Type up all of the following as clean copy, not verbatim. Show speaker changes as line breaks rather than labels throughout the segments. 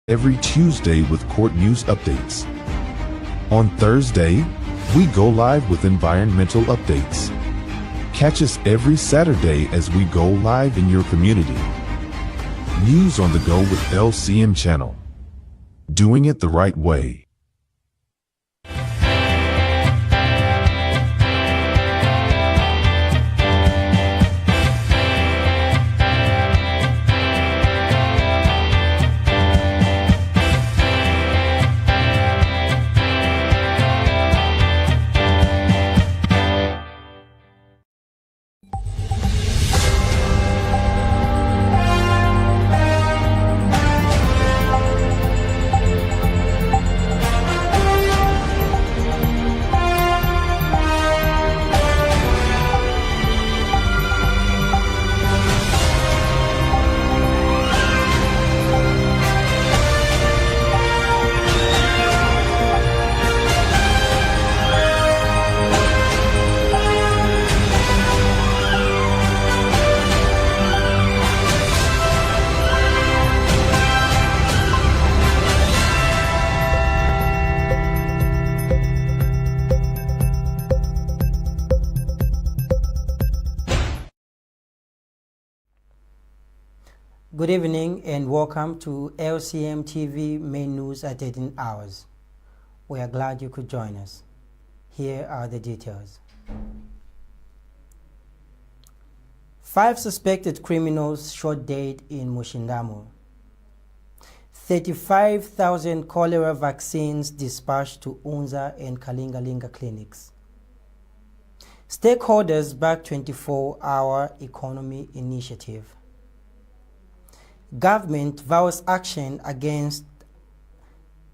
every Tuesday with court news updates. On Thursday, we go live with environmental updates. Catch us every Saturday as we go live in your community. News on the go with LCM channel. Doing it the right way.
Good evening and welcome to LCM TV main news at 18 hours. We are glad you could join us. Here are the details. 5 suspected criminals shot dead in Mushindamo. 35,000 cholera vaccines dispatched to Unza and Kalingalinga clinics. Stakeholders back 24-hour economy initiative. Government vows action against,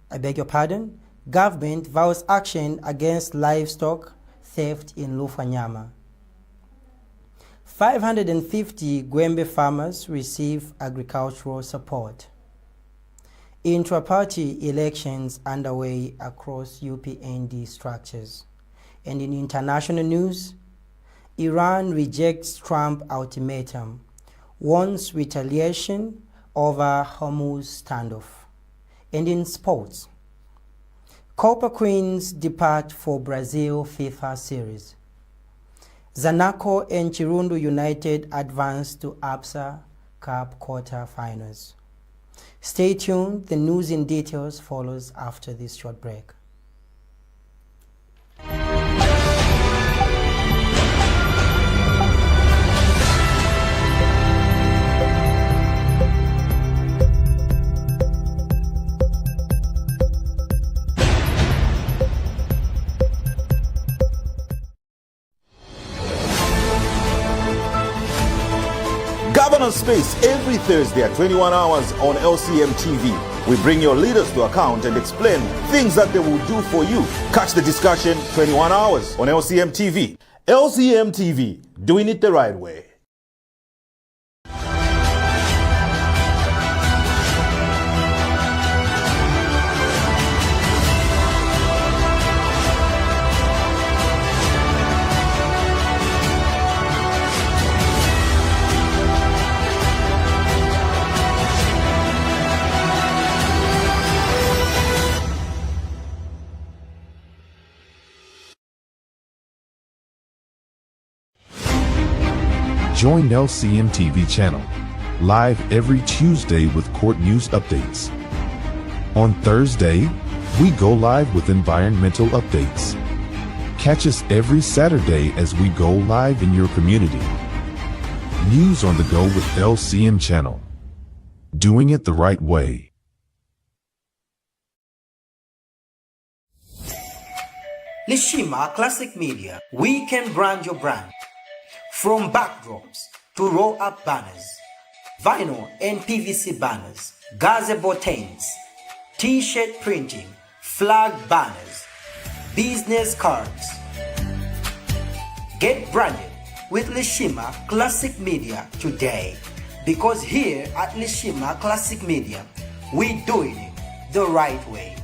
Government vows action against livestock theft in Lufanyama. 550 Gwembe farmers receive agricultural support. Intra-party elections underway across UPND structures. And in international news, Iran rejects Trump ultimatum, warns retaliation over Hormuz standoff. And in sports, Copa Queens depart for Brazil FIFA series. Zanaco and Chirundu United advance to ABSA Cup quarter-finals. Stay tuned, the news in details follows after this short break.
Governance Space every Thursday at 21 hours on LCM TV. We bring your leaders to account and explain things that they will do for you. Catch the discussion 21 hours on LCM TV. LCM TV, doing it the right way.
Join LCM TV channel, live every Tuesday with court news updates. On Thursday, we go live with environmental updates. Catch us every Saturday as we go live in your community. News on the go with LCM channel. Doing it the right way.
Lishima Classic Media, we can brand your brand. From backdrops to roll-up banners, vinyl and PVC banners, gazebo tents, t-shirt printing, flag banners, business cards. Get branded with Lishima Classic Media today, because here at Lishima Classic Media, we're doing it the right way.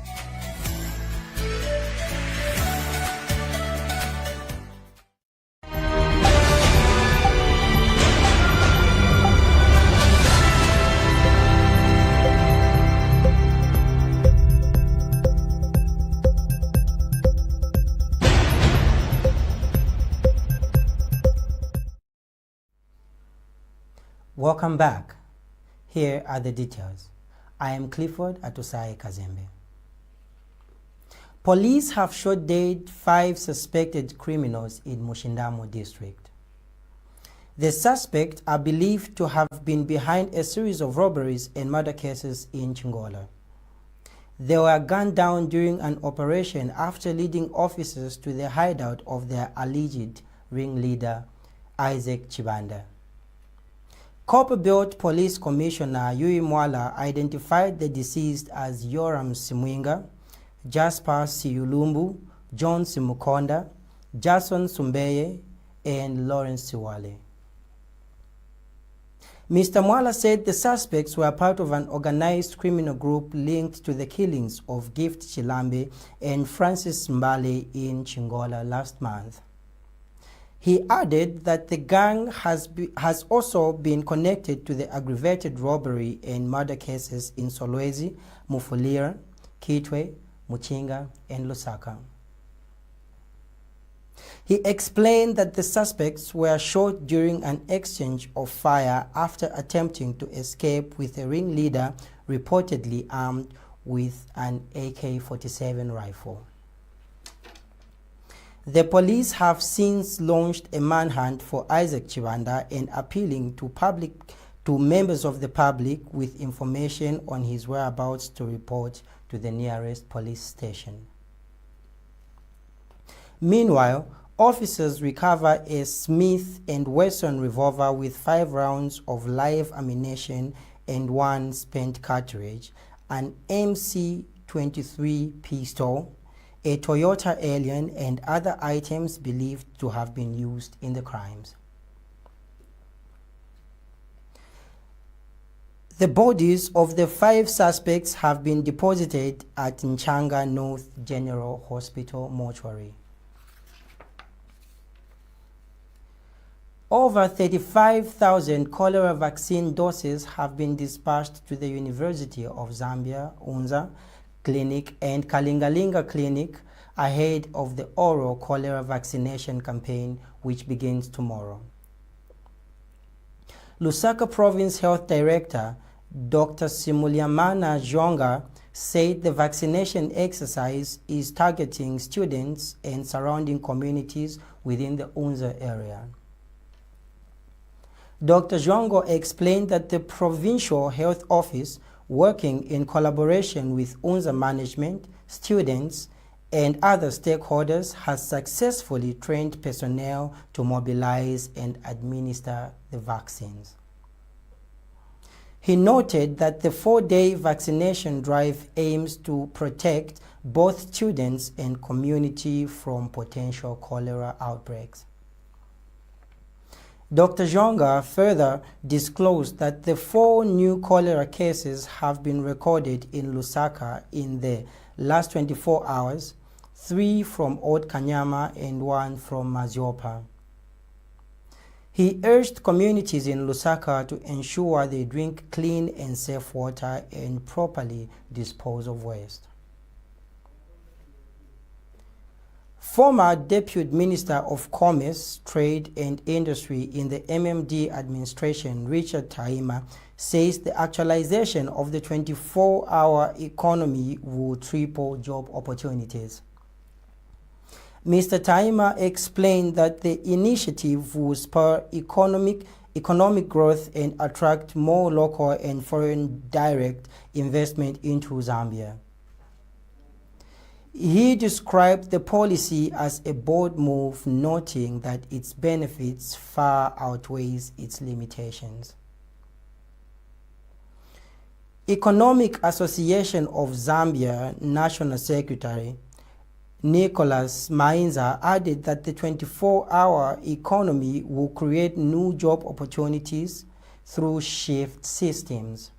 Welcome back. Here are the details. I am Clifford Atosai Kazembe. Police have shot dead 5 suspected criminals in Mushindamo district. The suspects are believed to have been behind a series of robberies and murder cases in Chingola. They were gunned down during an operation after leading officers to the hideout of their alleged ringleader, Isaac Chibanda. Copperbelt Police Commissioner Yui Mwala identified the deceased as Yoram Simwinga, Jasper Siyulumbu, John Simukonda, Jason Sumbeye, and Lawrence Siwale. Mr. Mwala said the suspects were part of an organized criminal group linked to the killings of Gift Chilambe and Francis Mbale in Chingola last month. He added that the gang has also been connected to the aggravated robbery and murder cases in Solwezi, Mufulira, Kitwe, Muchinga, and Lusaka. He explained that the suspects were shot during an exchange of fire after attempting to escape with a ringleader reportedly armed with an AK-47 rifle. The police have since launched a manhunt for Isaac Chibanda and appealing to members of the public with information on his whereabouts to report to the nearest police station. Meanwhile, officers recover a Smith & Wesson revolver with 5 rounds of live ammunition and 1 spent cartridge, an MC-23 pistol, a Toyota Alien, and other items believed to have been used in the crimes. The bodies of the 5 suspects have been deposited at Nchanga North General Hospital mortuary. Over 35,000 cholera vaccine doses have been dispatched to the University of Zambia, Unza Clinic and Kalingalinga Clinic ahead of the oral cholera vaccination campaign, which begins tomorrow. Lusaka Province Health Director Dr. Simuliamana Zhonga said the vaccination exercise is targeting students and surrounding communities within the Unza area. Dr. Zhongo explained that the Provincial Health Office, working in collaboration with Unza management, students, and other stakeholders, has successfully trained personnel to mobilize and administer the vaccines. He noted that the 4-day vaccination drive aims to protect both students and community from potential cholera outbreaks. Dr. Zhonga further disclosed that the 4 new cholera cases have been recorded in Lusaka in the last 24 hours, 3 from Old Kanyama and 1 from Maziopa. He urged communities in Lusaka to ensure they drink clean and safe water and properly dispose of waste. Former Deputy Minister of Commerce, Trade and Industry in the MMD administration, Richard Taima, says the actualization of the 24-hour economy will triple job opportunities. Mr. Taima explained that the initiative will spur economic growth and attract more local and foreign direct investment into Zambia. He described the policy as a bold move, noting that its benefits far outweighs its limitations. Economic Association of Zambia National Secretary Nicholas Mainza added that the 24-hour economy will create new job opportunities through shift systems.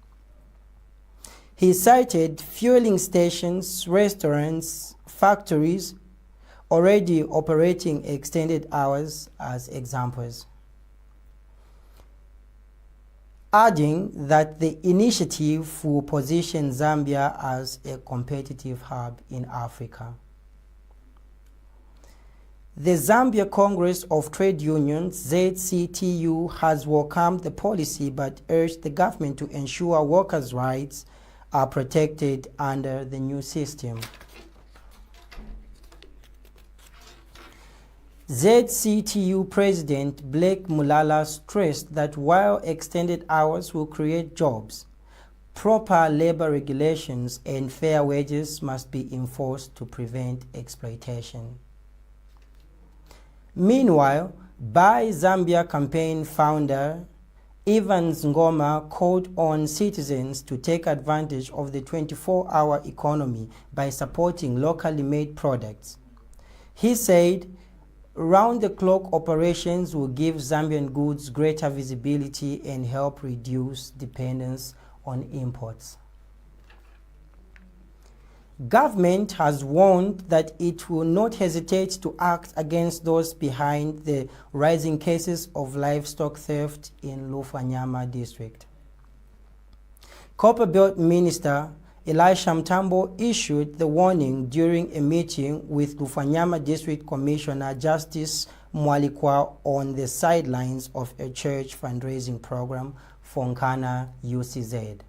He cited fueling stations, restaurants, factories already operating extended hours as examples, adding that the initiative will position Zambia as a competitive hub in Africa. The Zambia Congress of Trade Unions, ZCTU, has welcomed the policy but urged the government to ensure workers' rights are protected under the new system. ZCTU President Blake Mulala stressed that while extended hours will create jobs, proper labor regulations and fair wages must be enforced to prevent exploitation. Meanwhile, Buy Zambia campaign founder Evans Ngoma called on citizens to take advantage of the 24-hour economy by supporting locally made products. He said, round-the-clock operations will give Zambian goods greater visibility and help reduce dependence on imports. Government has warned that it will not hesitate to act against those behind the rising cases of livestock theft in Lufanyama district. Copperbelt Minister Elisha Mtambo issued the warning during a meeting with Lufanyama District Commissioner Justice Mwalikwa on the sidelines of a church fundraising program for Nkana UCZ.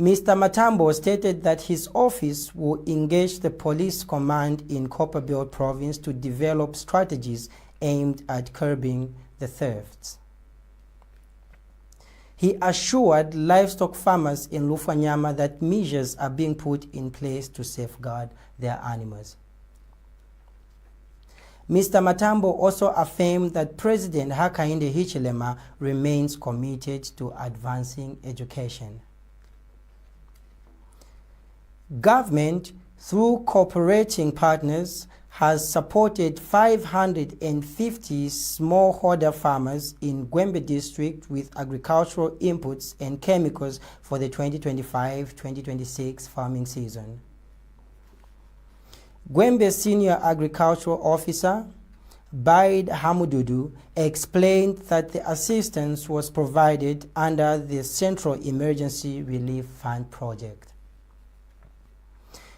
Mr. Matambo stated that his office will engage the police command in Copperbelt province to develop strategies aimed at curbing the thefts. He assured livestock farmers in Lufanyama that measures are being put in place to safeguard their animals. Mr. Matambo also affirmed that President Hakainde Hichilema remains committed to advancing education. Government, through cooperating partners, has supported 550 smallholder farmers in Gwembe district with agricultural inputs and chemicals for the 2025-2026 farming season. Gwembe Senior Agricultural Officer Baid Hamududu explained that the assistance was provided under the Central Emergency Relief Fund project.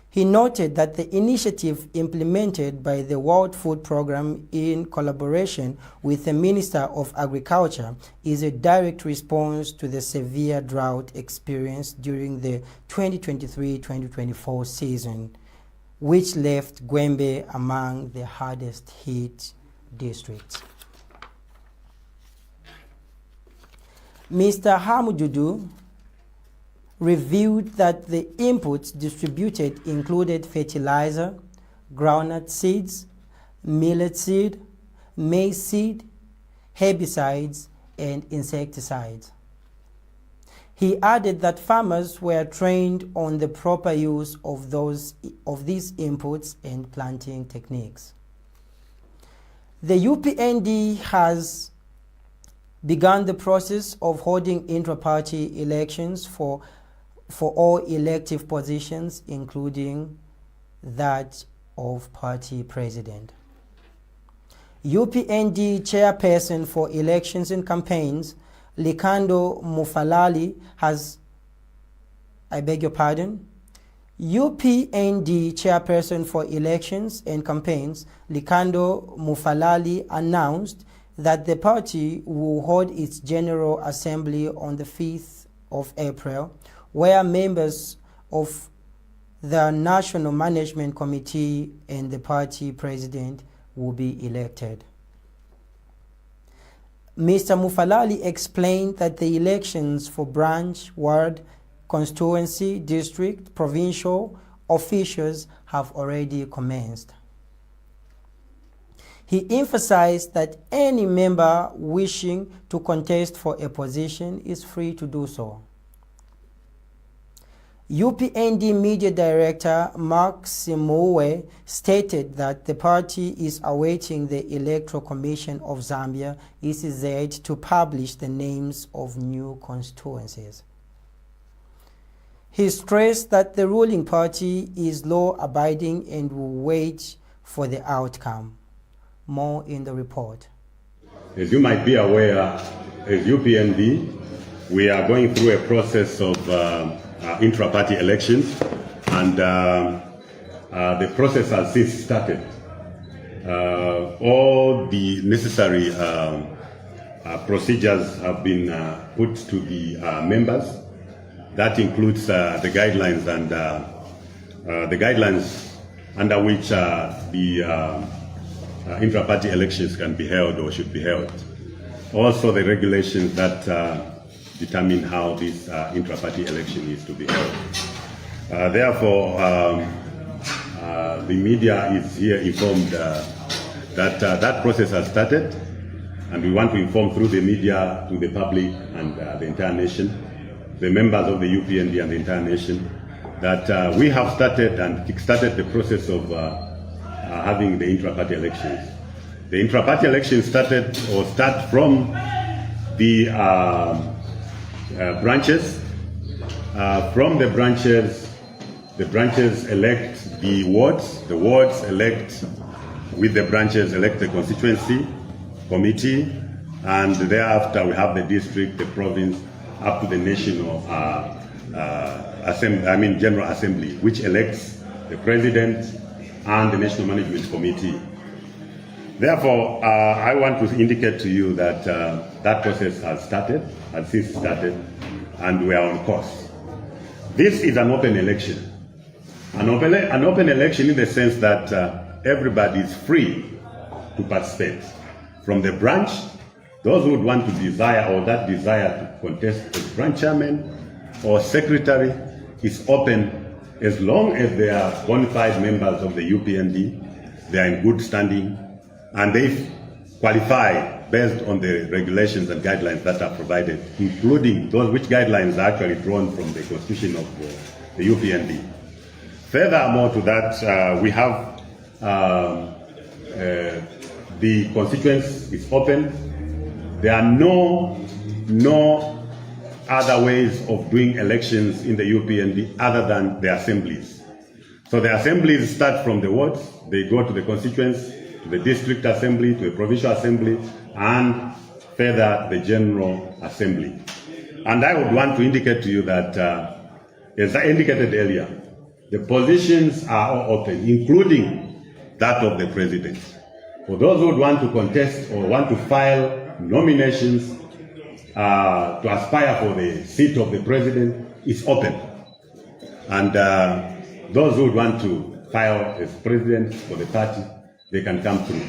He noted that the initiative implemented by the World Food Programme in collaboration with the Minister of Agriculture is a direct response to the severe drought experienced during the 2023-2024 season, which left Gwembe among the hardest hit districts. Mr. Hamududu revealed that the inputs distributed included fertilizer, groundnut seeds, millet seed, maize seed, herbicides, and insecticides. He added that farmers were trained on the proper use of these inputs and planting techniques. The UPND has begun the process of holding intra-party elections for all elective positions, including that of party president. UPND chairperson for elections and campaigns, Likando Mufalali UPND chairperson for elections and campaigns, Likando Mufalali, announced that the party will hold its General Assembly on the 5th of April, where members of the National Management Committee and the party president will be elected. Mr. Mufalali explained that the elections for branch, ward, constituency, district, provincial officials have already commenced. He emphasized that any member wishing to contest for a position is free to do so. UPND Media Director Mark Simowe stated that the party is awaiting the Electoral Commission of Zambia, ECZ, to publish the names of new constituencies. He stressed that the ruling party is law-abiding and will wait for the outcome. More in the report.
As you might be aware, as UPND, we are going through a process of intra-party elections, and the process has since started. All the necessary procedures have been put to the members. That includes the guidelines and the guidelines under which the intra-party elections can be held or should be held. Also the regulations that determine how this intra-party election is to be held. Therefore, the media is here informed that that process has started, and we want to inform through the media to the public and the entire nation, the members of the UPND and the entire nation, that we have started and kick-started the process of having the intra-party elections. The intra-party elections start from the branches. From the branches elect the wards elect, with the branches elect the constituency committee, and thereafter we have the district, the province, up to the national General Assembly, which elects the president and the National Management Committee. Therefore, I want to indicate to you that that process has since started, and we are on course. This is an open election. An open election in the sense that everybody is free to participate. From the branch, those who would want to desire or that desire to contest as branch chairman or secretary is open, as long as they are bona fide members of the UPND, they are in good standing, and they qualify based on the regulations and guidelines that are provided, including those which guidelines are actually drawn from the constitution of the UPND. Furthermore to that, we have the constituency is open. There are no other ways of doing elections in the UPND other than the assemblies. So the assemblies start from the wards, they go to the constituents, to the district assembly, to the provincial assembly, and further the general assembly. And I would want to indicate to you that, as I indicated earlier, the positions are all open, including that of the president. For those who would want to contest or want to file nominations to aspire for the seat of the president is open. And those who would want to file as president for the party, they can come through.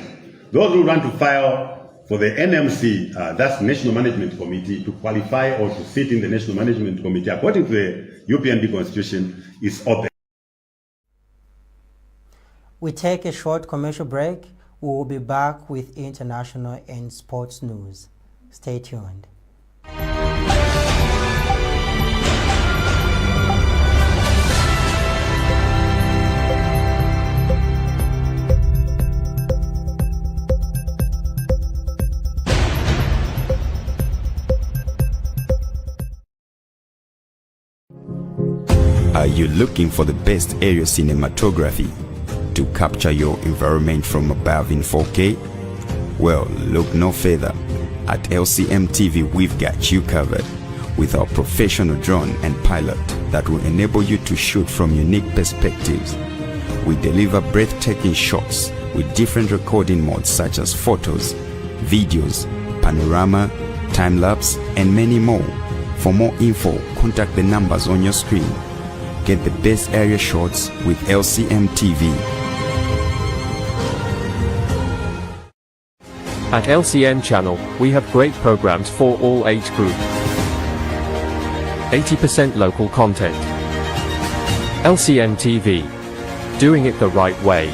Those who want to file for the NMC, that's National Management Committee, to qualify or to sit in the National Management Committee, according to the UPND Constitution, is open.
We take a short commercial break. We will be back with international and sports news. Stay tuned.
Are you looking for the best aerial cinematography to capture your environment from above in 4K? Well, look no further. At LCM TV, we've got you covered with our professional drone and pilot that will enable you to shoot from unique perspectives. We deliver breathtaking shots with different recording modes such as photos, videos, panorama, time-lapse, and many more. For more info, contact the numbers on your screen. Get the best area shots with LCM TV.
At LCM channel, we have great programs for all age group. 80% local content. LCM TV. Doing it the right way.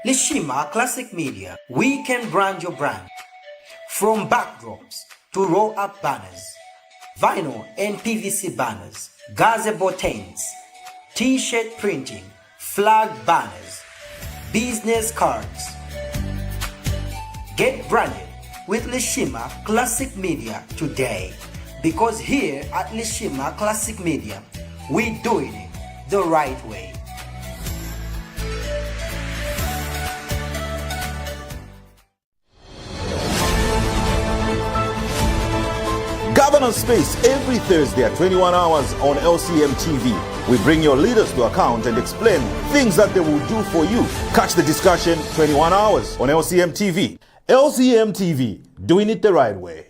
Lishima Classic Media. We can brand your brand. From backdrops to roll-up banners, vinyl and PVC banners, gazebo tents, t-shirt printing, flag banners, business cards. Get branded with Lishima Classic Media today, because here at Lishima Classic Media, we doing it the right way.
Governance Space every Thursday at 21 hours on LCM TV. We bring your leaders to account and explain things that they will do for you. Catch the discussion 21 hours on LCM TV. LCM TV, doing it the right way.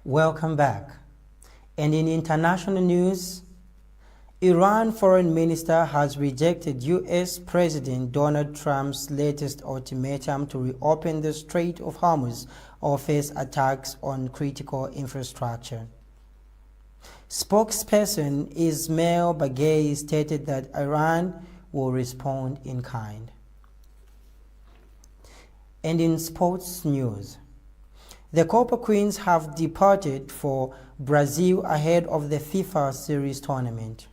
Welcome back. And in international news, Iran Foreign Minister has rejected US President Donald Trump's latest ultimatum to reopen the Strait of Hormuz or face attacks on critical infrastructure. Spokesperson Ismail Baghei stated that Iran will respond in kind. And in sports news, the Copa Queens have departed for Brazil ahead of the FIFA Series tournament.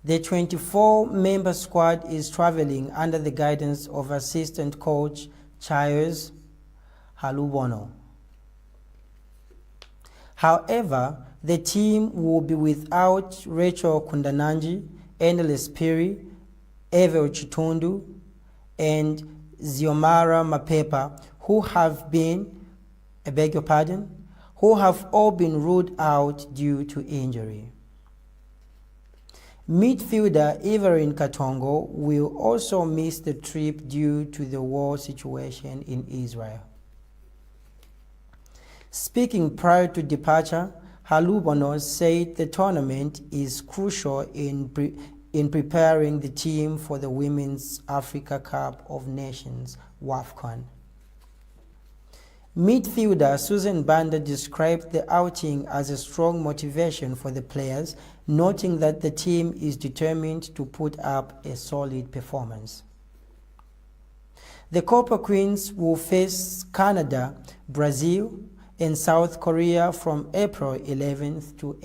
The 24-member squad is traveling under the guidance of assistant coach Charles Halubono. However, the team will be without Rachel Kundananji, Endless Piri, Evel Chitundu, and Xiomara Mapepa, who have all been ruled out due to injury. Midfielder Everin Katongo will also miss the trip due to the war situation in Israel. Speaking prior to departure, Halubono said the tournament is crucial in preparing the team for the Women's Africa Cup of Nations, WAFCON. Midfielder Susan Banda described the outing as a strong motivation for the players, noting that the team is determined to put up a solid performance. The Copa Queens will face Canada, Brazil, and South Korea from April 11th to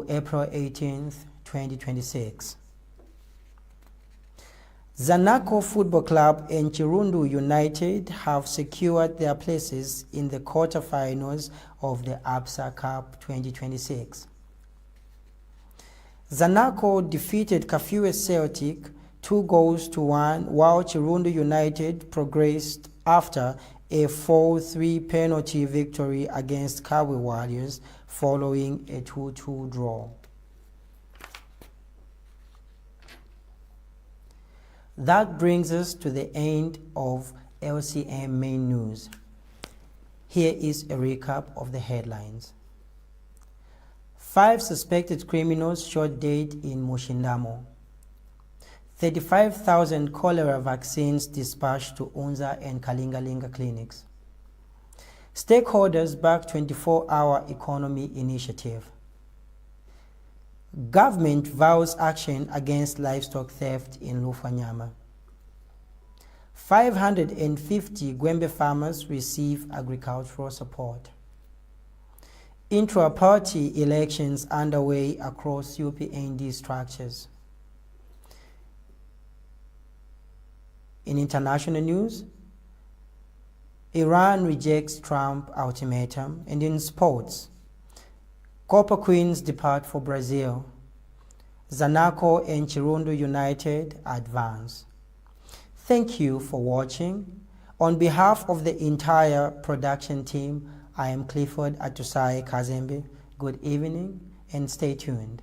April 18th, 2026. Zanaco Football Club and Chirundu United have secured their places in the quarterfinals of the ABSA Cup 2026. Zanaco defeated Kafue Celtic 2-1, while Chirundu United progressed after a 4-3 penalty victory against Kawe Warriors following a 2-2 draw. That brings us to the end of LCM main news. Here is a recap of the headlines. 5 suspected criminals shot dead in Moshindamo. 35,000 cholera vaccines dispatched to Unza and Kalingalinga clinics. Stakeholders back 24-hour economy initiative. Government vows action against livestock theft in Lufanyama. 550 Gwembe farmers receive agricultural support. Intra-party elections underway across UPND structures. In international news, Iran rejects Trump ultimatum. And in sports, Copa Queens depart for Brazil. Zanaco and Chirundu United advance. Thank you for watching. On behalf of the entire production team, I am Clifford Atusai Kazembe. Good evening and stay tuned.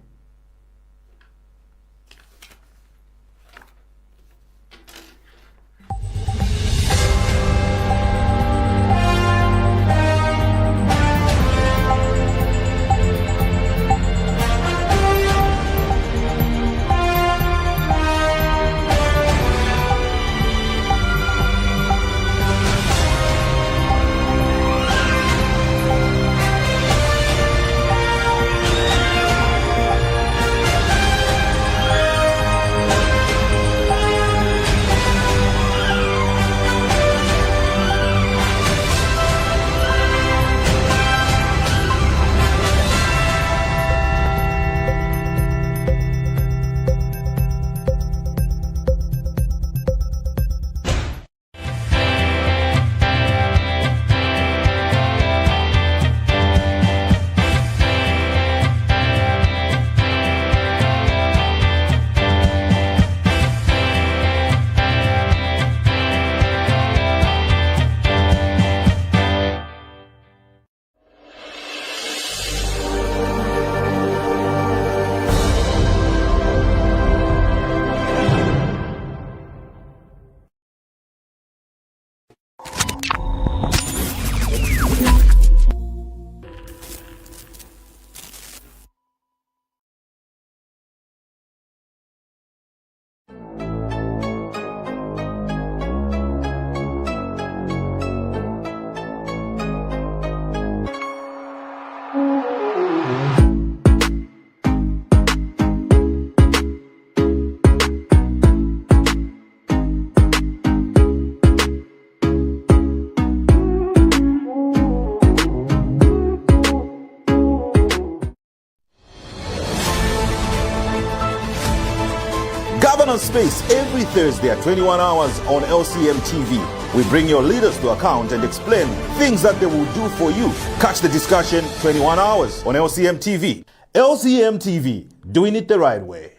Governance Space every Thursday at 21 hours on LCM TV. We bring your leaders to account and explain things that they will do for you. Catch the discussion 21 hours on LCM TV. LCM TV, doing it the right way.